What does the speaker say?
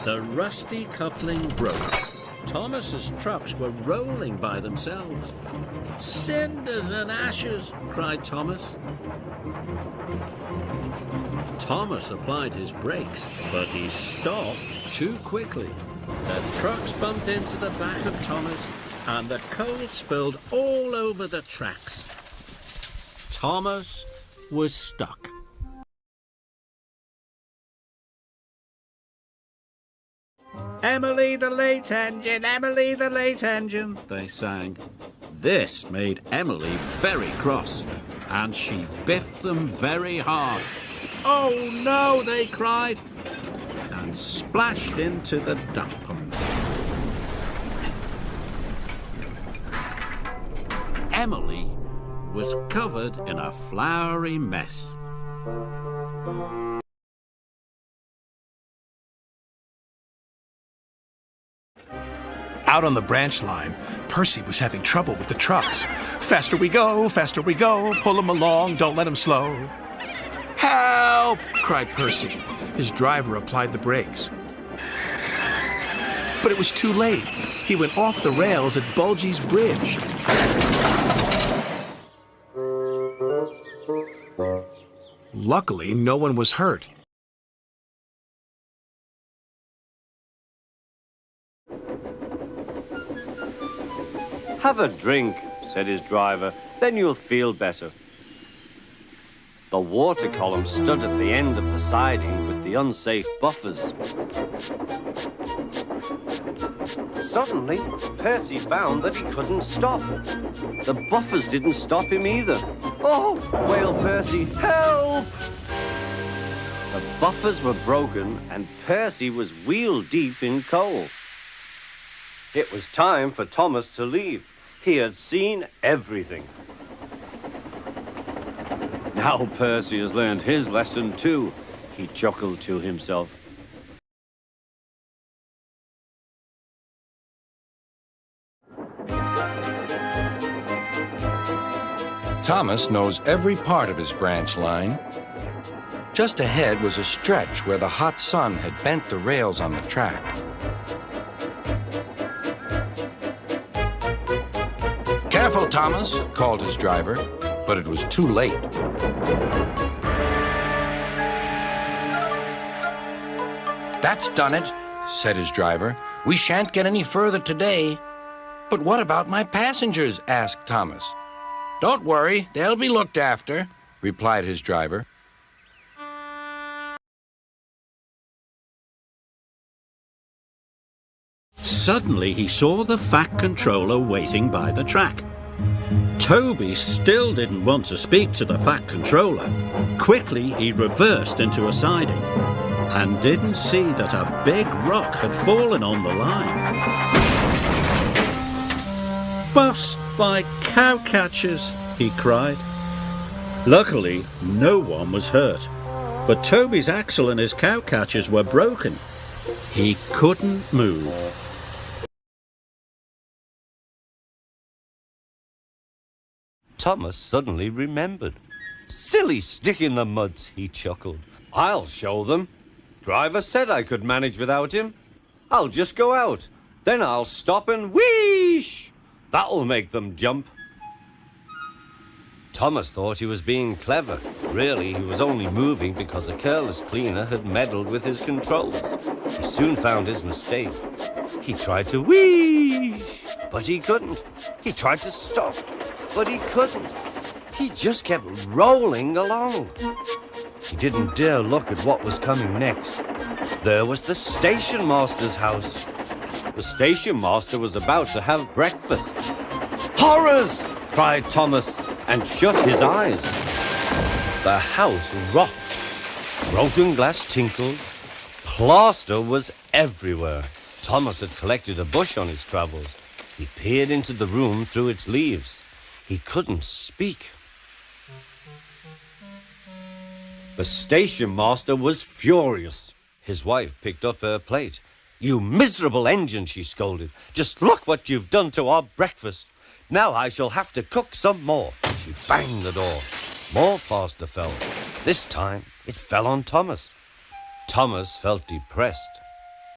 The rusty coupling broke. Thomas's trucks were rolling by themselves. "Cinders and ashes!" cried Thomas. Thomas applied his brakes, but he stopped too quickly. The trucks bumped into the back of Thomas, and the coal spilled all over the tracks. Thomas was stuck. "Emily the late engine, Emily the late engine," they sang. This made Emily very cross, and she biffed them very hard. "Oh no," they cried, and splashed into the duck pond. Emily was covered in a floury mess. Out on the branch line, Percy was having trouble with the trucks. Faster we go, pull 'em along, don't let 'em slow. "Help!" cried Percy. His driver applied the brakes. But it was too late. He went off the rails at Bulgy's bridge. Luckily, no one was hurt. "Have a drink," said his driver, "then you'll feel better." The water column stood at the end of the siding with the unsafe buffers. Suddenly, Percy found that he couldn't stop. The buffers didn't stop him either. "Oh!" wailed Percy, "help!" The buffers were broken and Percy was wheel-deep in coal. It was time for Thomas to leave. He had seen everything. "Now Percy has learned his lesson too," he chuckled to himself. Thomas knows every part of his branch line. Just ahead was a stretch where the hot sun had bent the rails on the track. "Careful, Thomas," called his driver, but it was too late. "That's done it," said his driver. "We shan't get any further today." "But what about my passengers?" asked Thomas. "Don't worry, they'll be looked after," replied his driver. Suddenly he saw the Fat Controller waiting by the track. Toby still didn't want to speak to the Fat Controller. Quickly he reversed into a siding and didn't see that a big rock had fallen on the line. "Bust my cowcatchers!" he cried. Luckily, no one was hurt, but Toby's axle and his cowcatchers were broken. He couldn't move. Thomas suddenly remembered. "Silly stick in the muds," he chuckled. "I'll show them. Driver said I could manage without him. I'll just go out. Then I'll stop and wheesh. That'll make them jump." Thomas thought he was being clever. Really, he was only moving because a careless cleaner had meddled with his controls. He soon found his mistake. He tried to wheesh, but he couldn't. He tried to stop, but he couldn't. He just kept rolling along. He didn't dare look at what was coming next. There was the station master's house. The station master was about to have breakfast. "Horrors!" cried Thomas, and shut his eyes. The house rocked. Broken glass tinkled. Plaster was everywhere. Thomas had collected a bush on his travels. He peered into the room through its leaves. He couldn't speak. The station master was furious. His wife picked up her plate. "You miserable engine," she scolded. "Just look what you've done to our breakfast. Now I shall have to cook some more." She banged the door. More plaster fell. This time it fell on Thomas. Thomas felt depressed.